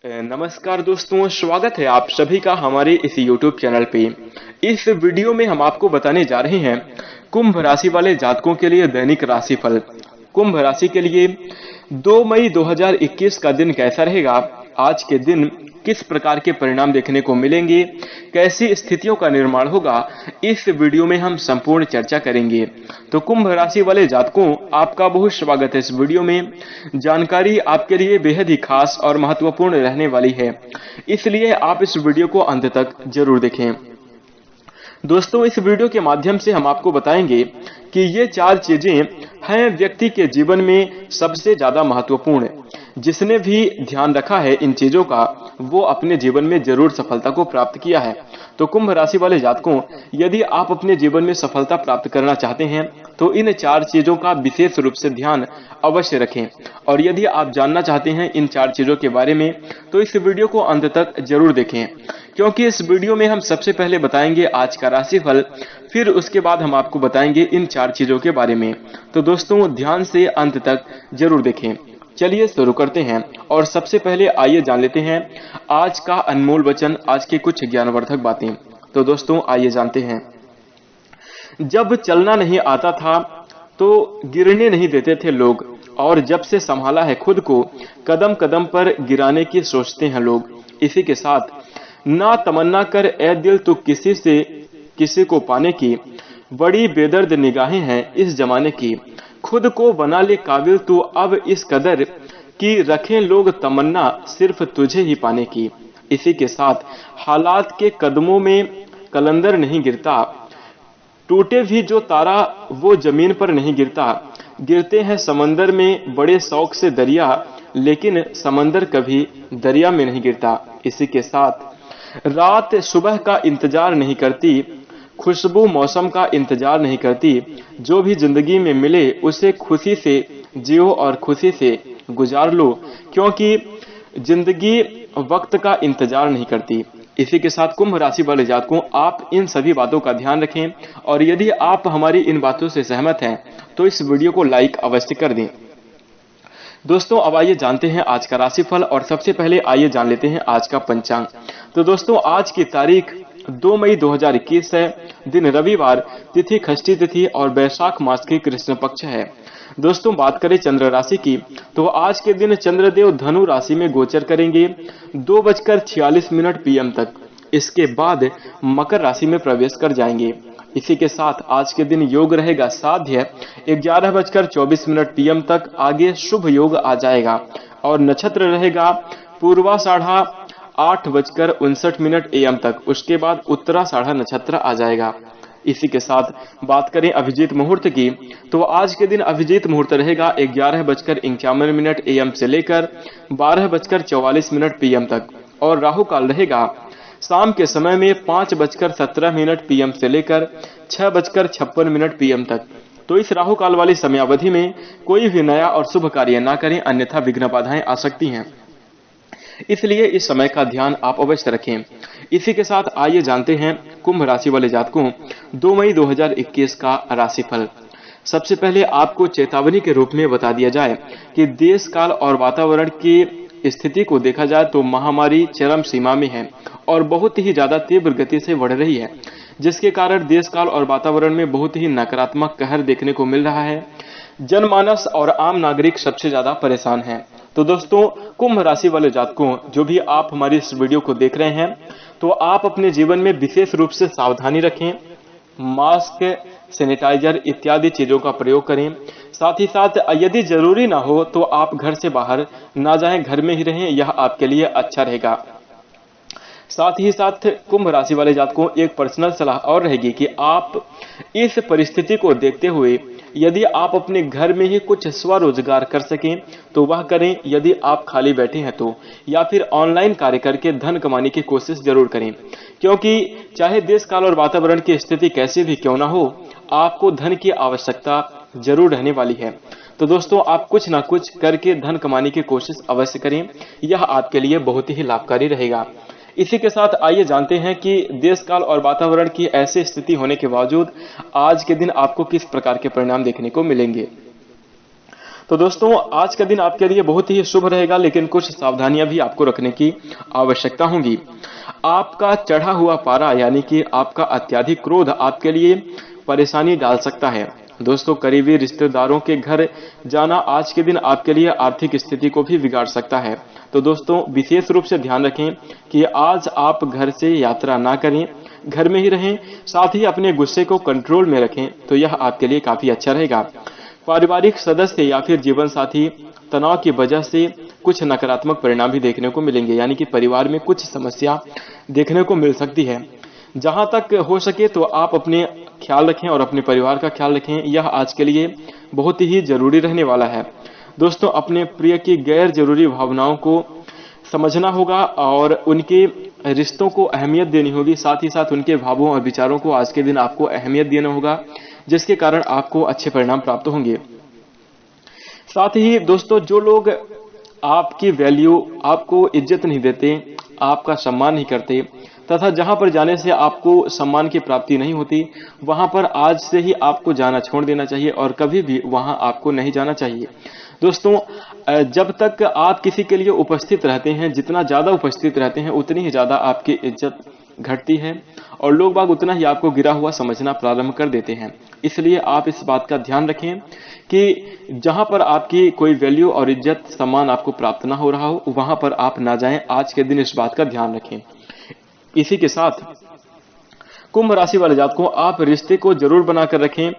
नमस्कार दोस्तों, स्वागत है आप सभी का हमारे इस YouTube चैनल पे। इस वीडियो में हम आपको बताने जा रहे हैं कुंभ राशि वाले जातकों के लिए दैनिक राशिफल। कुंभ राशि के लिए 2 मई 2021 का दिन कैसा रहेगा, आज के दिन किस प्रकार के परिणाम देखने को मिलेंगे, कैसी स्थितियों का निर्माण होगा, इस वीडियो में हम संपूर्ण चर्चा करेंगे। तो कुंभ राशि वाले जातकों, आपका बहुत स्वागत है इस वीडियो में। जानकारी आपके लिए बेहद ही खास और महत्वपूर्ण रहने वाली है, इसलिए आप इस वीडियो को अंत तक जरूर देखें। दोस्तों, इस वीडियो के माध्यम से हम आपको बताएंगे कि ये 4 चीजें हैं व्यक्ति के जीवन में सबसे ज्यादा महत्वपूर्ण। जिसने भी ध्यान रखा है इन चीजों का, वो अपने जीवन में जरूर सफलता को प्राप्त किया है। तो कुंभ राशि वाले जातकों, यदि आप अपने जीवन में सफलता प्राप्त करना चाहते हैं तो इन 4 चीजों का विशेष रूप से ध्यान अवश्य रखें। और यदि आप जानना चाहते हैं इन 4 चीजों के बारे में तो इस वीडियो को अंत तक जरूर देखें, क्योंकि इस वीडियो में हम सबसे पहले बताएंगे आज का राशिफल, फिर उसके बाद हम आपको बताएंगे इन 4 चीजों के बारे में। तो दोस्तों, ध्यान से अंत तक जरूर देखें। चलिए शुरू करते हैं और सबसे पहले आइए जान लेते हैं आज का अनमोल वचन, आज के कुछ ज्ञानवर्धक बातें। तो दोस्तों, आइए जानते हैं। जब चलना नहीं आता था तो गिरने नहीं देते थे लोग, और जब से संभाला है खुद को कदम कदम पर गिराने की सोचते हैं लोग। इसी के साथ, ना तमन्ना कर ए दिल तू किसी से किसी को पाने की, बड़ी बेदर्द निगाहें हैं इस जमाने की। खुद को बना ले काबिल तू अब इस कदर कि रखें लोग तमन्ना सिर्फ तुझे ही पाने की। इसी के साथ, हालात के कदमों में कलंदर नहीं गिरता, टूटे भी जो तारा वो जमीन पर नहीं गिरता। गिरते हैं समंदर में बड़े शौक से दरिया, लेकिन समंदर कभी दरिया में नहीं गिरता। इसी के साथ, रात सुबह का इंतजार नहीं करती, खुशबू मौसम का इंतजार नहीं करती। जो भी जिंदगी में मिले उसे खुशी से जियो और खुशी से गुजार लो, क्योंकि जिंदगी वक्त का इंतजार नहीं करती। इसी के साथ कुंभ राशि वाले जातकों, आप इन सभी बातों का ध्यान रखें, और यदि आप हमारी इन बातों से सहमत हैं तो इस वीडियो को लाइक अवश्य कर दें। दोस्तों, अब आइए जानते हैं आज का राशिफल, और सबसे पहले आइए जान लेते हैं आज का पंचांग। तो दोस्तों, आज की तारीख 2 मई 2021 है, दिन रविवार, तिथि षष्ठी तिथि और वैशाख मास की कृष्ण पक्ष है। दोस्तों, बात करें चंद्र राशि की, तो आज के दिन चंद्रदेव धनु राशि में गोचर करेंगे 2:46 PM तक। इसके बाद मकर राशि में प्रवेश कर जाएंगे। इसी के साथ आज के दिन योग रहेगा साध्य 11:24 PM तक, आगे शुभ योग आ जाएगा, और नक्षत्र रहेगा पूर्वाषाढ़ा 8:59 AM तक। उसके बाद उत्तराषाढ़ा नक्षत्र आ जाएगा। इसी के साथ बात करें अभिजीत मुहूर्त की, तो आज के दिन अभिजीत मुहूर्त रहेगा 11:51 AM से लेकर 12:44 PM तक, और राहु काल रहेगा शाम के समय में 5:17 PM से लेकर 6:56 PM तक। तो इस राहु काल वाली समयावधि में कोई भी नया और शुभ कार्य ना करें, अन्यथा विघ्न बाधाएं आ सकती हैं, इसलिए इस समय का ध्यान आप अवश्य रखें। इसी के साथ आइए जानते हैं कुंभ राशि वाले जातकों 2 मई 2021 का राशिफल। सबसे पहले आपको चेतावनी के रूप में बता दिया जाए कि देश काल और वातावरण की स्थिति को देखा जाए तो महामारी चरम सीमा में है और बहुत ही ज्यादा तीव्र गति से बढ़ रही है, जिसके कारण देश काल और वातावरण में बहुत ही नकारात्मक कहर देखने को मिल रहा है। जनमानस और आम नागरिक सबसे ज्यादा परेशान हैं। तो दोस्तों, कुंभ राशि वाले जातकों, जो भी आप हमारी इस वीडियो को देख रहे हैं, तो आप अपने जीवन में विशेष रूप से सावधानी रखें, मास्क, सैनिटाइजर इत्यादि चीजों का प्रयोग करें। साथ ही साथ यदि जरूरी ना हो तो आप घर से बाहर ना जाएं, घर में ही रहें, यह आपके लिए अच्छा रहेगा। साथ ही साथ कुंभ राशि वाले जातकों, एक पर्सनल सलाह और रहेगी कि आप इस परिस्थिति को देखते हुए यदि आप अपने घर में ही कुछ स्वरोजगार कर सकें तो वह करें, यदि आप खाली बैठे हैं तो, या फिर ऑनलाइन कार्य करके धन कमाने की कोशिश जरूर करें, क्योंकि चाहे देश काल और वातावरण की स्थिति कैसी भी क्यों ना हो, आपको धन की आवश्यकता जरूर रहने वाली है। तो दोस्तों, आप कुछ ना कुछ करके धन कमाने की कोशिश अवश्य करें, यह आपके लिए बहुत ही लाभकारी रहेगा। इसी के साथ आइए जानते हैं कि देश काल और वातावरण की ऐसी स्थिति होने के बावजूद आज के दिन आपको किस प्रकार के परिणाम देखने को मिलेंगे। तो दोस्तों आज का दिन आपके लिए बहुत ही शुभ रहेगा, लेकिन कुछ सावधानियां भी आपको रखने की आवश्यकता होगी। आपका चढ़ा हुआ पारा यानी कि आपका अत्यधिक क्रोध आपके लिए परेशानी डाल सकता है। दोस्तों करीबी रिश्तेदारों के घर जाना आज के दिन आपके लिए आर्थिक स्थिति को भी बिगाड़ सकता है। तो दोस्तों विशेष रूप से ध्यान रखें कि आज आप घर से यात्रा ना करें, घर में ही रहें, साथ ही अपने गुस्से को कंट्रोल में रखें, तो यह आपके लिए काफी अच्छा रहेगा। पारिवारिक सदस्य या फिर जीवन साथी तनाव की वजह से कुछ नकारात्मक परिणाम भी देखने को मिलेंगे, यानी कि परिवार में कुछ समस्या देखने को मिल सकती है। जहां तक हो सके तो आप अपने ख्याल रखें और अपने परिवार का ख्याल रखें, यह आज के लिए बहुत ही जरूरी रहने वाला है। दोस्तों अपने प्रिय की गैर जरूरी भावनाओं को समझना होगा और उनके रिश्तों को अहमियत देनी होगी, साथ ही साथ उनके भावों और विचारों को आज के दिन आपको अहमियत देना होगा, जिसके कारण आपको अच्छे परिणाम प्राप्त होंगे। साथ ही दोस्तों जो लोग आपकी वैल्यू, आपको इज्जत नहीं देते, आपका सम्मान नहीं करते तथा जहां पर जाने से आपको सम्मान की प्राप्ति नहीं होती, वहां पर आज से ही आपको जाना छोड़ देना चाहिए और कभी भी वहां आपको नहीं जाना चाहिए। दोस्तों जब तक आप किसी के लिए उपस्थित रहते हैं, जितना ज्यादा उपस्थित रहते हैं उतनी ही ज्यादा आपकी इज्जत घटती है और लोग बाग उतना ही आपको गिरा हुआ समझना प्रारंभ कर देते हैं। इसलिए आप इस बात का ध्यान रखें कि जहां पर आपकी कोई वैल्यू और इज्जत सम्मान आपको प्राप्त ना हो रहा हो, वहां पर आप ना जाएं। आज के दिन इस बात का ध्यान रखें। इसी के साथ कुंभ राशि वाले जातकों, आप रिश्ते को जरूर बनाकर रखें,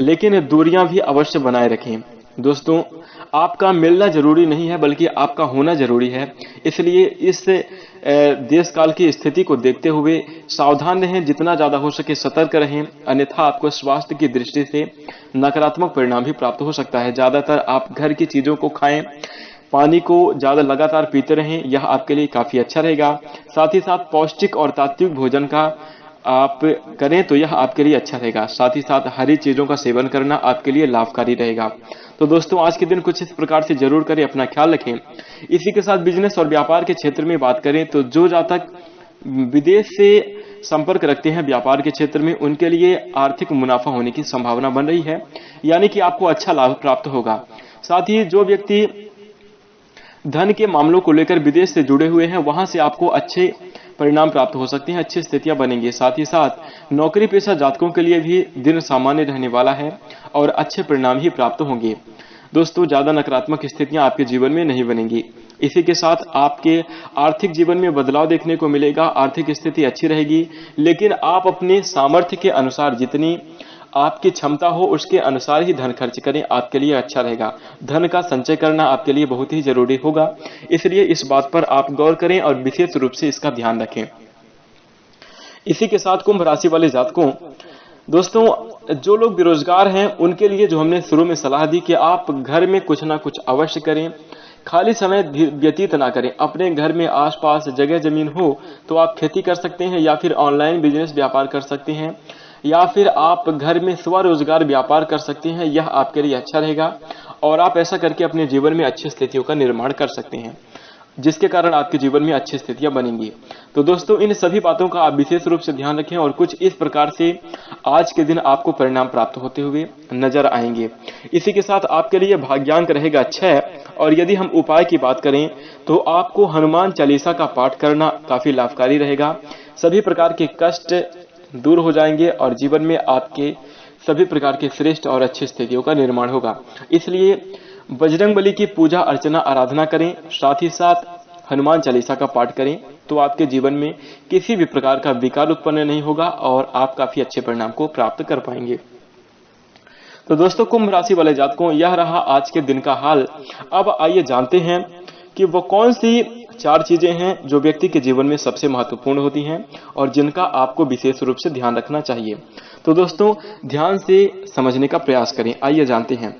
लेकिन दूरियां भी अवश्य बनाए रखें। दोस्तों आपका मिलना जरूरी नहीं है, बल्कि आपका होना जरूरी है। इसलिए इस देश काल की स्थिति को देखते हुए सावधान रहें, जितना ज्यादा हो सके सतर्क रहें, अन्यथा आपको स्वास्थ्य की दृष्टि से नकारात्मक परिणाम भी प्राप्त हो सकता है। ज्यादातर आप घर की चीजों को खाएं, पानी को ज्यादा लगातार पीते रहें, यह आपके लिए काफी अच्छा रहेगा। साथ ही साथ पौष्टिक और तात्विक भोजन का आप करें तो यह आपके लिए अच्छा रहेगा। साथ ही साथ हरी चीजों का सेवन करना आपके लिए लाभकारी रहेगा। तो दोस्तों आज के दिन कुछ इस प्रकार से जरूर करें, अपना ख्याल रखें। इसी के साथ बिजनेस और व्यापार के क्षेत्र में बात करें तो जो जातक विदेश से संपर्क रखते हैं व्यापार के क्षेत्र में, उनके लिए आर्थिक मुनाफा होने की संभावना बन रही है, यानी कि आपको अच्छा लाभ प्राप्त होगा। साथ ही जो व्यक्ति धन के मामलों को लेकर विदेश से जुड़े हुए हैं, वहां से आपको अच्छे परिणाम प्राप्त हो सकते हैं, अच्छी स्थितियां बनेंगी। साथ ही साथ नौकरी पेशा जातकों के लिए भी दिन सामान्य रहने वाला है और अच्छे परिणाम ही प्राप्त होंगे। दोस्तों ज्यादा नकारात्मक स्थितियां आपके जीवन में नहीं बनेंगी। इसी के साथ आपके आर्थिक जीवन में बदलाव देखने को मिलेगा, आर्थिक स्थिति अच्छी रहेगी, लेकिन आप अपने सामर्थ्य के अनुसार, जितनी आपकी क्षमता हो उसके अनुसार ही धन खर्च करें, आपके लिए अच्छा रहेगा। धन का संचय करना आपके लिए बहुत ही जरूरी होगा, इसलिए इस बात पर आप गौर करें और विशेष रूप से इसका ध्यान रखें। इसी के साथ कुंभ राशि वाले जातकों, दोस्तों जो लोग बेरोजगार हैं उनके लिए जो हमने शुरू में सलाह दी कि आप घर में कुछ ना कुछ अवश्य करें, खाली समय व्यतीत ना करें। अपने घर में आसपास जगह जमीन हो तो आप खेती कर सकते हैं, या फिर ऑनलाइन बिजनेस व्यापार कर सकते हैं, या फिर आप घर में स्वरोजगार व्यापार कर सकते हैं। यह आपके लिए अच्छा रहेगा और आप ऐसा करके अपने जीवन में अच्छी स्थितियों का निर्माण कर सकते हैं, जिसके कारण आपके जीवन में अच्छी स्थितियां बनेंगी। तो दोस्तों इन सभी बातों का आप विशेष रूप से ध्यान रखें और कुछ इस प्रकार से आज के दिन आपको परिणाम प्राप्त होते हुए नजर आएंगे। इसी के साथ आपके लिए भाग्यांक रहेगा 6, और यदि हम उपाय की बात करें तो आपको हनुमान चालीसा का पाठ करना काफी लाभकारी रहेगा। सभी प्रकार के कष्ट दूर हो जाएंगे और जीवन में आपके सभी प्रकार के श्रेष्ठ और अच्छी स्थितियों का निर्माण होगा। इसलिए बजरंगबली की पूजा अर्चना आराधना करें, साथ ही साथ हनुमान चालीसा का पाठ करें, तो आपके जीवन में किसी भी प्रकार का विकार उत्पन्न नहीं होगा और आप काफी अच्छे परिणाम को प्राप्त कर पाएंगे। तो दोस्तों कुंभ राशि वाले जातकों, यह रहा आज के दिन का हाल। अब आइए जानते हैं कि वो कौन सी 4 चीजें हैं जो व्यक्ति के जीवन में सबसे महत्वपूर्ण होती हैं और जिनका आपको विशेष रूप से ध्यान रखना चाहिए। तो दोस्तों ध्यान से समझने का प्रयास करें। आइए जानते हैं।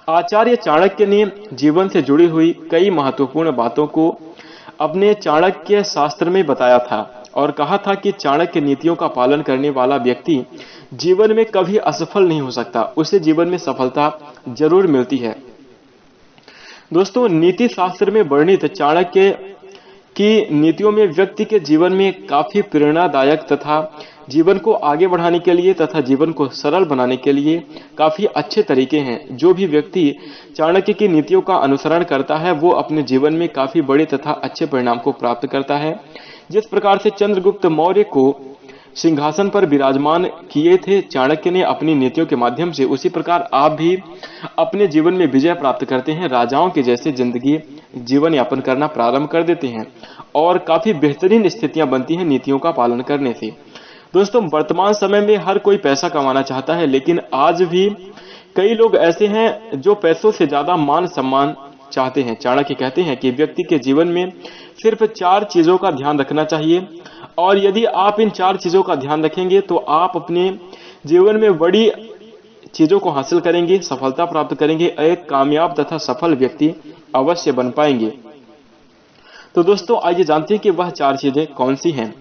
आचार्य चाणक्य ने जीवन से जुड़ी हुई कई महत्वपूर्ण बातों को अपने चाणक्य शास्त्र में बताया था और कहा था कि चाणक्य नीतियों का पालन करने वाला व्यक्ति जीवन में कभी असफल नहीं हो सकता, उसे जीवन में सफलता जरूर मिलती है। दोस्तों नीति शास्त्र में वर्णित चाणक्य की नीतियों में व्यक्ति के जीवन में काफी प्रेरणादायक तथा जीवन को आगे बढ़ाने के लिए तथा जीवन को सरल बनाने के लिए काफी अच्छे तरीके हैं। जो भी व्यक्ति चाणक्य की नीतियों का अनुसरण करता है वो अपने जीवन में काफी बड़े तथा अच्छे परिणाम को प्राप्त करता है। जिस प्रकार से चंद्रगुप्त मौर्य को सिंहासन पर विराजमान किए थे चाणक्य ने अपनी नीतियों के माध्यम से, उसी प्रकार आप भी अपने जीवन में विजय प्राप्त करते हैं, राजाओं के जैसे जिंदगी जीवन यापन करना प्रारंभ कर देते हैं और काफी बेहतरीन स्थितियां बनती हैं नीतियों का पालन करने से। दोस्तों, वर्तमान समय में हर कोई पैसा कमाना चाहता है, लेकिन आज भी कई लोग ऐसे हैं जो पैसों से ज्यादा मान सम्मान चाहते हैं। चाणक्य कहते हैं कि व्यक्ति के जीवन में सिर्फ 4 चीजों का ध्यान रखना चाहिए और यदि आप इन 4 चीजों का ध्यान रखेंगे तो आप अपने जीवन में बड़ी चीजों को हासिल करेंगे, सफलता प्राप्त करेंगे, एक कामयाब तथा सफल व्यक्ति अवश्य बन पाएंगे। तो दोस्तों, आइए जानते हैं कि वह 4 चीजें कौन सी हैं।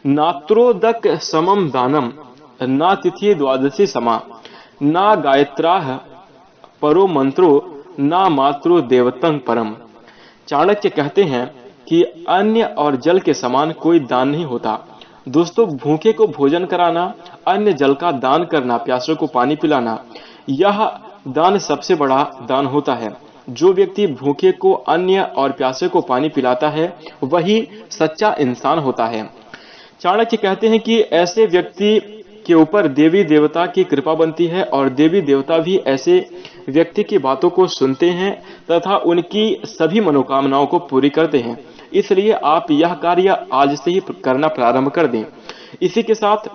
नात्रोदक समम दानम, ना तिथि द्वादशी समा, ना गायत्राह परो मंत्रो, ना मातृ देवतं परम। चाणक्य कहते हैं कि अन्न और जल के समान कोई दान नहीं होता। दोस्तों, भूखे को भोजन कराना, अन्न जल का दान करना, प्यासों को पानी पिलाना, यह दान सबसे बड़ा दान होता है। जो व्यक्ति भूखे को अन्न और प्यासे को पानी पिलाता है वही सच्चा इंसान होता है। चाणक्य कहते हैं कि ऐसे व्यक्ति के ऊपर देवी देवता की कृपा बनती है और देवी देवता भी ऐसे व्यक्ति की बातों को सुनते हैं तथा उनकी सभी मनोकामनाओं को पूरी करते हैं। इसलिए आप यह कार्य आज से ही करना प्रारंभ कर दें। इसी के साथ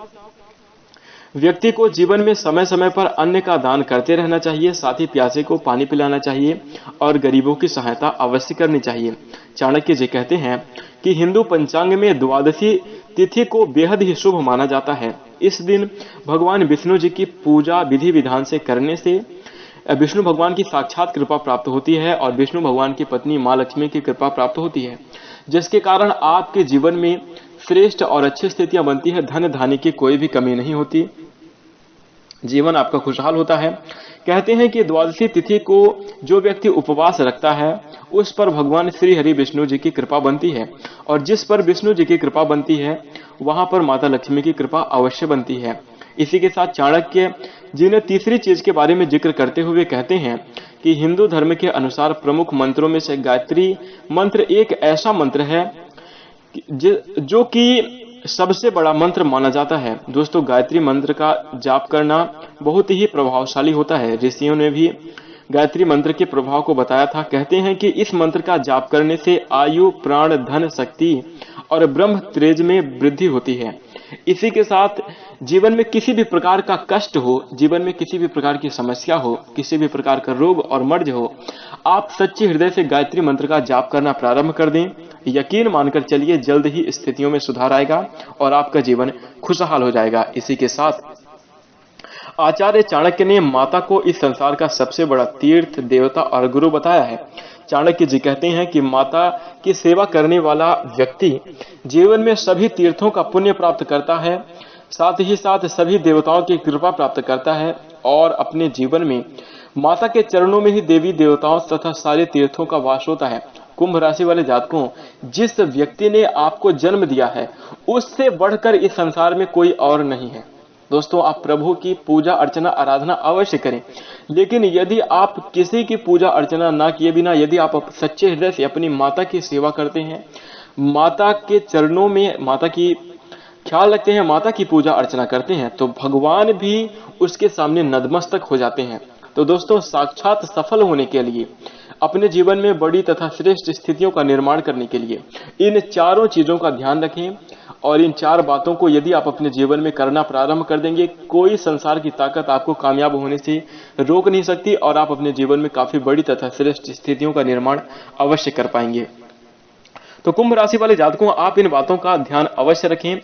व्यक्ति को जीवन में समय समय पर अन्न का दान करते रहना चाहिए, साथ ही प्यासे को पानी पिलाना चाहिए और गरीबों की सहायता अवश्य करनी चाहिए। चाणक्य जी कहते हैं कि हिंदू पंचांग में द्वादशी तिथि को बेहद ही शुभ माना जाता है। इस दिन भगवान विष्णु जी की पूजा विधि विधान से करने से विष्णु भगवान की साक्षात कृपा प्राप्त होती है और विष्णु भगवान की पत्नी मां लक्ष्मी की कृपा प्राप्त होती है, जिसके कारण आपके जीवन में श्रेष्ठ और अच्छी स्थितियां बनती है। धन धान्य की कोई भी कमी नहीं होती, जीवन आपका खुशहाल होता है। कहते हैं कि द्वादशी तिथि को जो व्यक्ति उपवास रखता है उस पर भगवान श्री हरि विष्णु जी की कृपा बनती है और जिस पर विष्णु जी की कृपा बनती है वहां पर माता लक्ष्मी की कृपा अवश्य बनती है। इसी के साथ चाणक्य जी ने तीसरी चीज के बारे में जिक्र करते हुए कहते हैं कि हिंदू धर्म के अनुसार प्रमुख मंत्रों में से गायत्री मंत्र एक ऐसा मंत्र है जो कि सबसे बड़ा मंत्र माना जाता है। दोस्तों, गायत्री मंत्र का जाप करना बहुत ही प्रभावशाली होता है। ऋषियों ने भी गायत्री मंत्र के प्रभाव को बताया था। कहते हैं कि इस मंत्र का जाप करने से आयु, प्राण, धन, शक्ति और ब्रह्म तेज में वृद्धि होती है। इसी के साथ जीवन में किसी भी प्रकार का कष्ट हो, जीवन में किसी भी प्रकार की समस्या हो, किसी भी प्रकार का रोग और मर्ज हो, आप सच्चे हृदय से गायत्री मंत्र का जाप करना प्रारंभ कर दें। यकीन मानकर चलिए, जल्द ही स्थितियों में सुधार आएगा और आपका जीवन खुशहाल हो जाएगा। इसी के साथ आचार्य चाणक्य ने माता को इस संसार का सबसे बड़ा तीर्थ, देवता और गुरु बताया है। चाणक्य जी कहते हैं कि माता की सेवा करने वाला व्यक्ति जीवन में सभी तीर्थों का पुण्य प्राप्त करता है, साथ ही साथ सभी देवताओं की कृपा प्राप्त करता है और अपने जीवन में माता के चरणों में ही देवी देवताओं तथा सारे तीर्थों का वास होता है। कुंभ राशि वाले जातकों, जिस व्यक्ति ने आपको जन्म दिया है उससे बढ़कर इस संसार में कोई और नहीं है। दोस्तों, आप प्रभु की पूजा अर्चना आराधना अवश्य करें, लेकिन यदि आप किसी की पूजा अर्चना ना किए बिना यदि आप सच्चे हृदय से अपनी माता की सेवा करते हैं, माता के चरणों में माता की ख्याल रखते हैं, माता की पूजा अर्चना करते हैं, तो भगवान भी उसके सामने नतमस्तक हो जाते हैं। तो दोस्तों, साक्षात सफल होने के लिए, अपने जीवन में बड़ी तथा श्रेष्ठ स्थितियों का निर्माण करने के लिए इन चारों चीजों का ध्यान रखें और इन 4 बातों को यदि आप अपने जीवन में करना प्रारंभ कर देंगे, कोई संसार की ताकत आपको कामयाब होने से रोक नहीं सकती और आप अपने जीवन में काफी बड़ी तथा श्रेष्ठ स्थितियों का निर्माण अवश्य कर पाएंगे। तो कुंभ राशि वाले जातकों, आप इन बातों का ध्यान अवश्य रखें।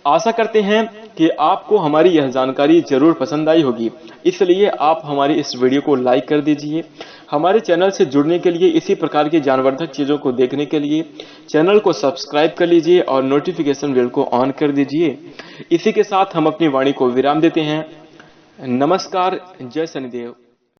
आशा करते हैं कि आपको हमारी यह जानकारी जरूर पसंद आई होगी, इसलिए आप हमारी इस वीडियो को लाइक कर दीजिए। हमारे चैनल से जुड़ने के लिए, इसी प्रकार की ज्ञानवर्धक चीजों को देखने के लिए चैनल को सब्सक्राइब कर लीजिए और नोटिफिकेशन बेल को ऑन कर दीजिए। इसी के साथ हम अपनी वाणी को विराम देते हैं। नमस्कार, जय शनिदेव।